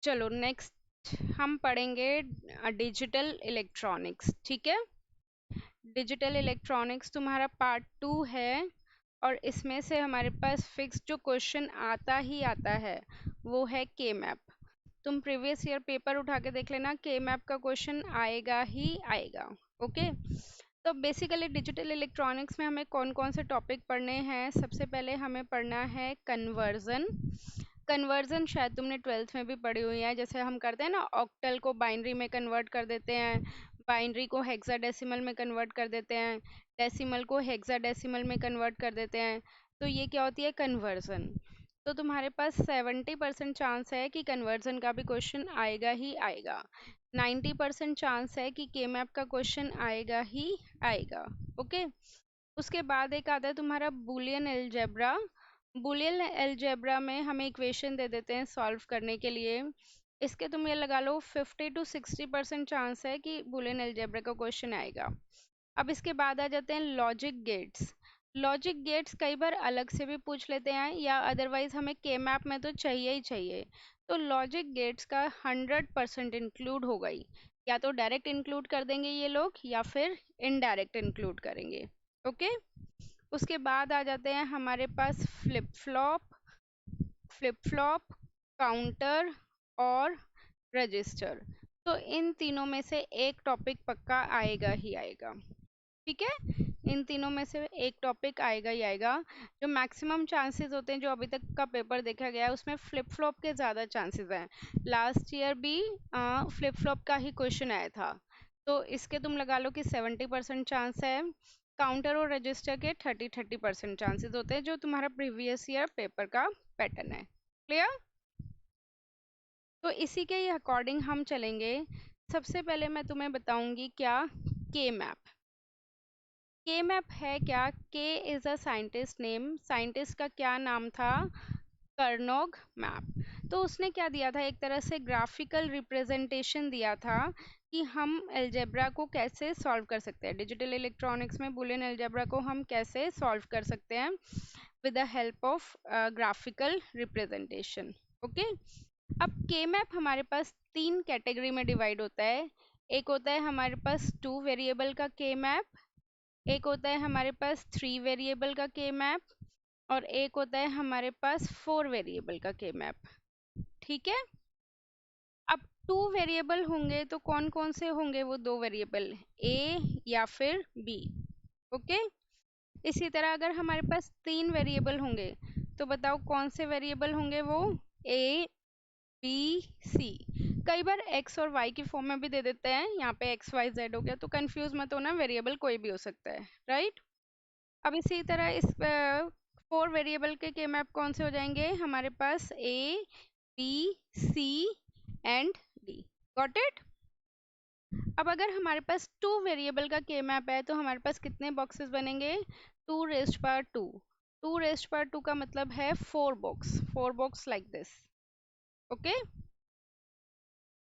चलो नेक्स्ट हम पढ़ेंगे डिजिटल इलेक्ट्रॉनिक्स। ठीक है, डिजिटल इलेक्ट्रॉनिक्स तुम्हारा पार्ट 2 है और इसमें से हमारे पास फिक्स जो क्वेश्चन आता ही आता है वो है के मैप। तुम प्रीवियस ईयर पेपर उठा के देख लेना, के मैप का क्वेश्चन आएगा ही आएगा। ओके, तो बेसिकली डिजिटल इलेक्ट्रॉनिक्स में हमें कौन कौन से टॉपिक पढ़ने हैं? सबसे पहले हमें पढ़ना है कन्वर्जन। कन्वर्जन शायद तुमने ट्वेल्थ में भी पढ़ी हुई है। जैसे हम करते हैं ना, ऑक्टल को बाइनरी में कन्वर्ट कर देते हैं, बाइनरी को हेक्साडेसिमल में कन्वर्ट कर देते हैं, डेसिमल को हेक्साडेसिमल में कन्वर्ट कर देते हैं। तो ये क्या होती है? कन्वर्जन। तो तुम्हारे पास 70% चांस है कि कन्वर्जन का भी क्वेश्चन आएगा ही आएगा। 90% चांस है कि के मैप का क्वेश्चन आएगा ही आएगा। ओके, उसके बाद एक आता है तुम्हारा बूलियन अलजेब्रा। बूलियन अलजेब्रा में हमें इक्वेशन दे देते हैं सॉल्व करने के लिए। इसके तुम ये लगा लो 50 to 60% चांस है कि बूलियन अलजेब्रा का क्वेश्चन आएगा। अब इसके बाद आ जाते हैं लॉजिक गेट्स। लॉजिक गेट्स कई बार अलग से भी पूछ लेते हैं या अदरवाइज हमें के मैप में तो चाहिए ही चाहिए। तो लॉजिक गेट्स का 100% इंक्लूड हो गई, या तो डायरेक्ट इंक्लूड कर देंगे ये लोग या फिर इनडायरेक्ट इंक्लूड करेंगे। ओके, उसके बाद आ जाते हैं हमारे पास फ्लिप फ्लॉप, काउंटर और रजिस्टर। तो इन तीनों में से एक टॉपिक पक्का आएगा ही आएगा। ठीक है, इन तीनों में से एक टॉपिक आएगा ही आएगा। जो मैक्सिमम चांसेस होते हैं, जो अभी तक का पेपर देखा गया है, उसमें फ्लिप फ्लॉप के ज़्यादा चांसेस हैं। लास्ट ईयर भी फ्लिप फ्लॉप का ही क्वेश्चन आया था। तो इसके तुम लगा लो कि 70% चांस है। काउंटर और रजिस्टर के 30% चांसेस होते हैं, जो तुम्हारा प्रीवियस ईयर पेपर का पैटर्न है। क्लियर? तो इसी के अकॉर्डिंग हम चलेंगे। सबसे पहले मैं तुम्हें बताऊंगी क्या के मैप। के मैप है क्या? के is a scientist name. Scientist का क्या नाम था? कर्नोग मैप। तो उसने क्या दिया था? एक तरह से ग्राफिकल रिप्रेजेंटेशन दिया था कि हम अलजेब्रा को कैसे सॉल्व कर सकते हैं। डिजिटल इलेक्ट्रॉनिक्स में बुलियन अलजेब्रा को हम कैसे सॉल्व कर सकते हैं with the help of graphical representation. Okay, अब के मैप हमारे पास तीन कैटेगरी में डिवाइड होता है। एक होता है हमारे पास 2 वेरिएबल का के मैप, एक होता है हमारे पास 3 वेरिएबल का के मैप, और एक होता है हमारे पास 4 वेरिएबल का के मैप। ठीक है, अब 2 वेरिएबल होंगे तो कौन कौन से होंगे? वो 2 वेरिएबल, ए या फिर बी। ओके, इसी तरह अगर हमारे पास 3 वेरिएबल होंगे तो बताओ कौन से वेरिएबल होंगे? वो ए बी सी। कई बार एक्स और वाई की फॉर्म में भी दे देते हैं, यहाँ पे एक्स वाई जेड हो गया, तो कंफ्यूज मत होना, वेरिएबल कोई भी हो सकता है। राइट, अब इसी तरह इस 4 वेरिएबल के मैप कौन से हो जाएंगे? हमारे पास A B C and D. Got it? अब अगर हमारे पास 2 वेरिएबल का के मैप है तो हमारे पास कितने बॉक्सेस बनेंगे? 2 रेज़्ड पावर 2। 2 रेज़्ड पावर 2 का मतलब है 4 box, 4 box like this. Okay,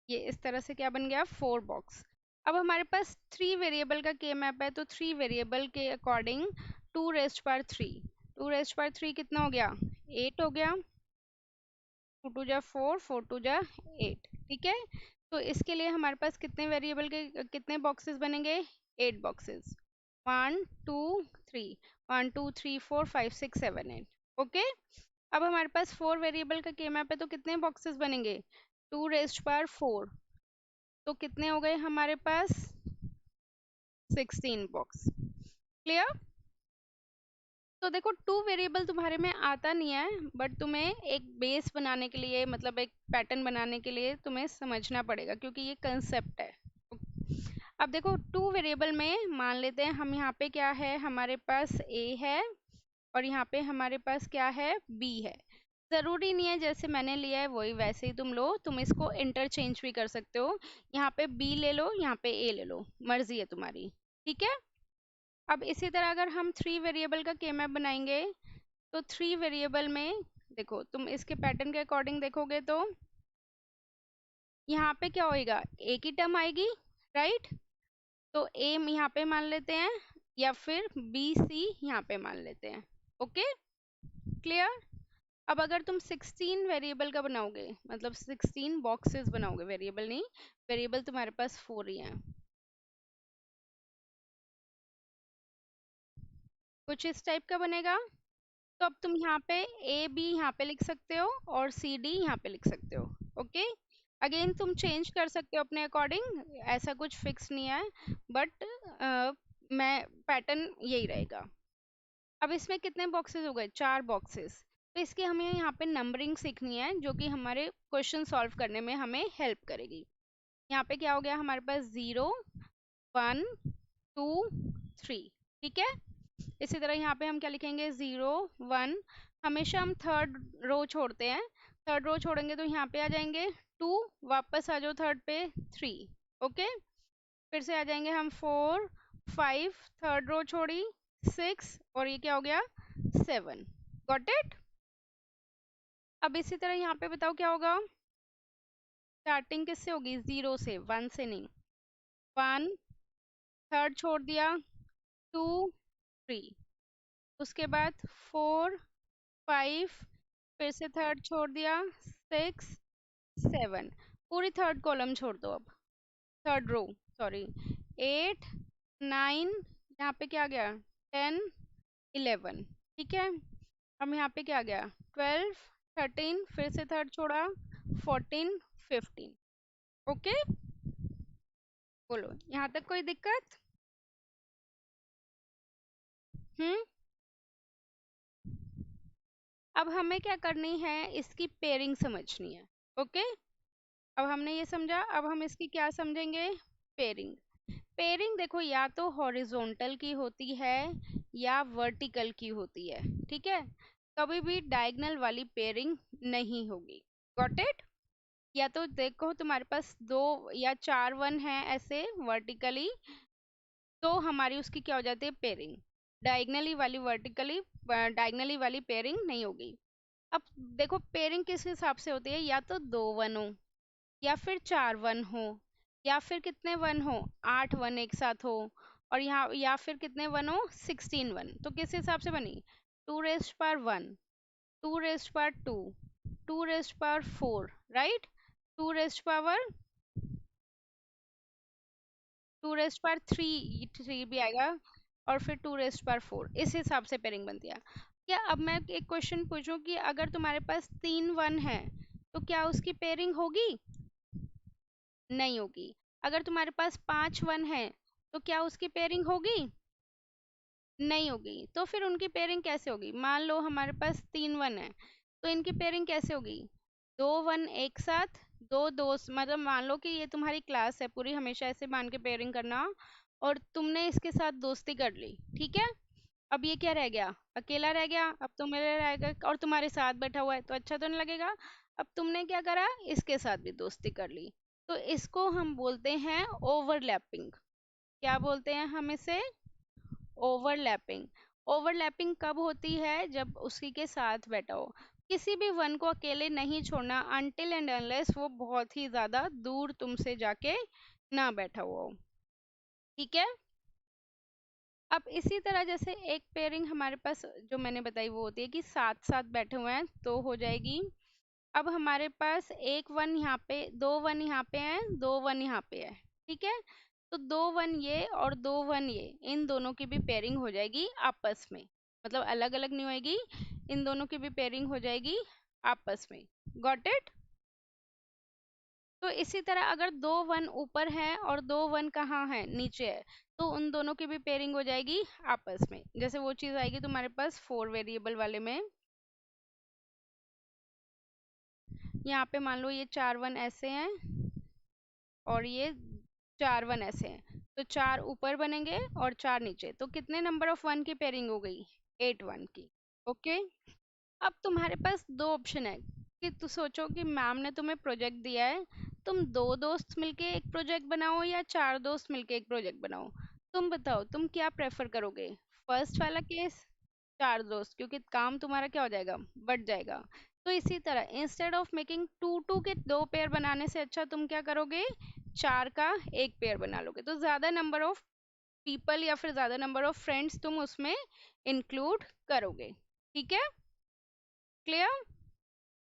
ये इस तरह से क्या बन गया? 4 बॉक्स। अब हमारे पास 3 वेरिएबल का के मैप है, तो 3 वेरिएबल के according 2 raised power 3। 2 raised power 3 कितना हो गया? 8 हो गया। 2 2 जा 4, 4 2 जा 8। ठीक है, तो इसके लिए हमारे पास कितने वेरिएबल के कितने बॉक्सेस बनेंगे? 8 बॉक्सेस। 1 2 3, 1 2 3 4 5 6 7 8। ओके, अब हमारे पास 4 वेरिएबल का के मैप है तो कितने बॉक्सेस बनेंगे? 2 रेज़्ड पावर 4। तो कितने हो गए हमारे पास? 16 बॉक्स। क्लियर? तो देखो 2 वेरिएबल तुम्हारे में आता नहीं है, बट तुम्हें एक बेस बनाने के लिए, मतलब एक पैटर्न बनाने के लिए तुम्हें समझना पड़ेगा, क्योंकि ये कंसेप्ट है। अब देखो 2 वेरिएबल में मान लेते हैं हम, यहाँ पे क्या है हमारे पास? ए है, और यहाँ पे हमारे पास क्या है? बी है। जरूरी नहीं है जैसे मैंने लिया है वही वैसे ही तुम लो, तुम इसको इंटरचेंज भी कर सकते हो। यहाँ पे बी ले लो, यहाँ पे ए ले लो, मर्जी है तुम्हारी। ठीक है, अब इसी तरह अगर हम 3 वेरिएबल का के मैप बनाएंगे तो 3 वेरिएबल में देखो, तुम इसके पैटर्न के अकॉर्डिंग देखोगे तो यहाँ पे क्या होएगा? ए की टर्म आएगी। राइट, तो ए यहाँ पे मान लेते हैं, या फिर बी सी यहाँ पे मान लेते हैं। Okay, clear? अब अगर तुम 16 वेरिएबल का बनाओगे, मतलब 16 बॉक्सेस बनाओगे, वेरिएबल नहीं, वेरिएबल तुम्हारे पास 4 ही हैं, कुछ इस टाइप का बनेगा। तो अब तुम यहाँ पे ए बी यहाँ पे लिख सकते हो और सी डी यहाँ पे लिख सकते हो। ओके, अगेन तुम चेंज कर सकते हो अपने अकॉर्डिंग, ऐसा कुछ फिक्स नहीं है, बट मैं पैटर्न यही रहेगा। अब इसमें कितने बॉक्सेस हो गए, 4 बॉक्सेस। तो इसकी हमें यहाँ पे नंबरिंग सीखनी है, जो कि हमारे क्वेश्चन सॉल्व करने में हमें हेल्प करेगी। यहाँ पे क्या हो गया हमारे पास, 0 1 2 3, ठीक है। इसी तरह यहाँ पे हम क्या लिखेंगे, 0 1, हमेशा हम थर्ड रो छोड़ते हैं, थर्ड रो छोड़ेंगे तो यहाँ पे आ जाएंगे 2, वापस आ जाओ थर्ड पे 3, ओके। फिर से आ जाएंगे हम 4 5, थर्ड रो छोड़ी 6, और ये क्या हो गया 7। Got it. अब इसी तरह यहाँ पे बताओ क्या होगा, स्टार्टिंग किससे होगी, 0 से, 1 से नहीं, 1, थर्ड छोड़ दिया 2 3, उसके बाद 4 5, फिर से थर्ड छोड़ दिया 6 7, पूरी थर्ड कॉलम छोड़ दो अब, थर्ड रो, सॉरी, 8 9, यहाँ पे क्या आ गया 10 11, ठीक है। अब यहाँ पे क्या आ गया 12 13, फिर से थर्ड छोड़ा 14 15, ओके। बोलो यहाँ तक कोई दिक्कत। हम्म। अब हमें क्या करनी है, इसकी पेयरिंग समझनी है, ओके। अब हमने ये समझा, अब हम इसकी क्या समझेंगे, पेयरिंग। पेयरिंग देखो, या तो हॉरिजॉन्टल की होती है या वर्टिकल की होती है, ठीक है। कभी भी डायगोनल वाली पेयरिंग नहीं होगी। Got it. या तो देखो तुम्हारे पास 2 या 4 वन है ऐसे वर्टिकली, तो हमारी उसकी क्या हो जाती है, पेयरिंग। डायगोनली वाली वर्टिकली, डायगोनली वाली पेयरिंग नहीं होगी। अब देखो पेयरिंग किस हिसाब से होती है, या तो 2 वन हो, या फिर 4 वन हो, या फिर कितने वन हो, 8 वन एक साथ हो, और यहाँ या फिर कितने वन हो, 16 वन। तो किस हिसाब से बनी, 2 rest power 1, 2 rest power 2, 2 rest power 4, right, 2 rest power, 2 rest power 3, 3 भी आएगा, और फिर 2 रेस्ट पावर 4, इस हिसाब से पेयरिंग बनती है। क्या अब मैं एक क्वेश्चन पूछूं कि अगर तुम्हारे पास 3 वन है, तो क्या उसकी पेयरिंग होगी, नहीं होगी। अगर तुम्हारे पास 5 वन है, तो क्या उसकी पेयरिंग होगी, नहीं होगी। तो फिर उनकी पेयरिंग कैसे होगी, मान लो हमारे पास 3 वन है, तो इनकी पेयरिंग कैसे होगी, 2 वन एक साथ, दो दोस्त, मतलब मान लो कि ये तुम्हारी क्लास है पूरी, हमेशा ऐसे मान के पेयरिंग करना, और तुमने इसके साथ दोस्ती कर ली, ठीक है। अब ये क्या रह गया, अकेला रह गया, अब तो मेरे रहेगा और तुम्हारे साथ बैठा हुआ है तो अच्छा तो नहीं लगेगा। अब तुमने क्या करा, इसके साथ भी दोस्ती कर ली, तो इसको हम बोलते हैं ओवरलैपिंग। क्या बोलते हैं हम इसे, ओवरलैपिंग। ओवरलैपिंग कब होती है, जब उसी के साथ बैठा हो। किसी भी वन को अकेले नहीं छोड़ना अनटिल एंड अनलेस वो बहुत ही ज्यादा दूर तुमसे जाके ना बैठा हुआ हो, ठीक है। अब इसी तरह जैसे एक पेयरिंग हमारे पास जो मैंने बताई वो होती है कि साथ साथ बैठे हुए हैं तो हो जाएगी। अब हमारे पास एक वन यहाँ पे, 2 वन यहाँ पे है, 2 वन यहाँ पे है, ठीक है। तो 2 वन ये और 2 वन ये, इन दोनों की भी पेयरिंग हो जाएगी आपस में, मतलब अलग अलग नहीं होएगी, इन दोनों की भी पेयरिंग हो जाएगी आपस में। Got it. तो इसी तरह अगर 2 वन ऊपर है और 2 वन कहाँ है, नीचे है, तो उन दोनों की भी पेयरिंग हो जाएगी आपस में। जैसे वो चीज आएगी तुम्हारे पास 4 वेरिएबल वाले में, यहाँ पे मान लो ये 4 वन ऐसे हैं और ये 4 वन ऐसे हैं, तो 4 ऊपर बनेंगे और 4 नीचे, तो कितने नंबर ऑफ वन की पेयरिंग हो गई, 8 वन की, ओके। अब तुम्हारे पास दो ऑप्शन है कि तू सोचो कि मैम ने तुम्हें प्रोजेक्ट दिया है, तुम 2 दोस्त मिलके एक प्रोजेक्ट बनाओ या 4 दोस्त मिलके एक प्रोजेक्ट बनाओ, तुम बताओ तुम क्या प्रेफर करोगे, फर्स्ट वाला केस, 4 दोस्त, क्योंकि काम तुम्हारा क्या हो जाएगा, बढ़ जाएगा। तो इसी तरह इंस्टेड ऑफ मेकिंग 2 2 के 2 पेयर बनाने से अच्छा तुम क्या करोगे, 4 का एक पेयर बना लोगे, तो ज्यादा नंबर ऑफ पीपल या फिर ज्यादा नंबर ऑफ फ्रेंड्स तुम उसमें इंक्लूड करोगे, ठीक है, क्लियर।